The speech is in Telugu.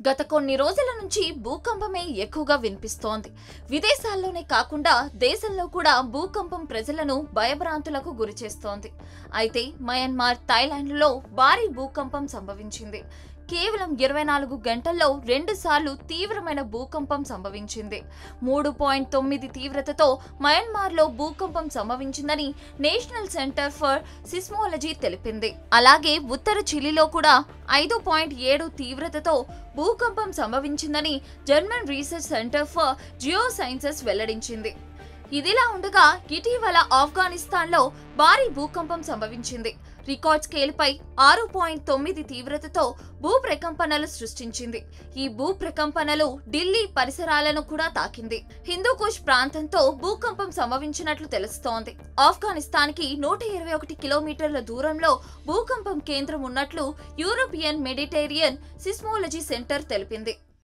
గత కొన్ని రోజుల నుంచి భూకంపమే ఎక్కువగా వినిపిస్తోంది. విదేశాల్లోనే కాకుండా దేశంలో కూడా భూకంపం ప్రజలను భయభ్రాంతులకు గురిచేస్తోంది. అయితే మయన్మార్, థాయిలాండ్లలో భారీ భూకంపం సంభవించింది. కేవలం 24 గంటల్లో 2 సార్లు తీవ్రమైన భూకంపం సంభవించింది. 3.9 తీవ్రతతో మయన్మార్లో భూకంపం సంభవించిందని నేషనల్ సెంటర్ ఫర్ సిస్మోలజీ తెలిపింది. అలాగే ఉత్తర చిలీలో కూడా 5.7 తీవ్రతతో భూకంపం సంభవించిందని German research centre for geosciences వెల్లడించింది. ఇదిలా ఉండగా ఇటీవల ఆఫ్ఘనిస్తాన్లో భారీ భూకంపం సంభవించింది. రికార్డ్ స్కేల్పై 6.9 తీవ్రతతో భూప్రకంపనలు సృష్టించింది. ఈ భూప్రకంపనలు ఢిల్లీ పరిసరాలను కూడా తాకింది. హిందూకుష్ ప్రాంతంతో భూకంపం సంభవించినట్లు తెలుస్తోంది. ఆఫ్ఘనిస్తాన్కి 121 కిలోమీటర్ల దూరంలో భూకంపం కేంద్రం ఉన్నట్లు యూరోపియన్ మెడిటేరియన్ సిస్మోలజీ సెంటర్ తెలిపింది.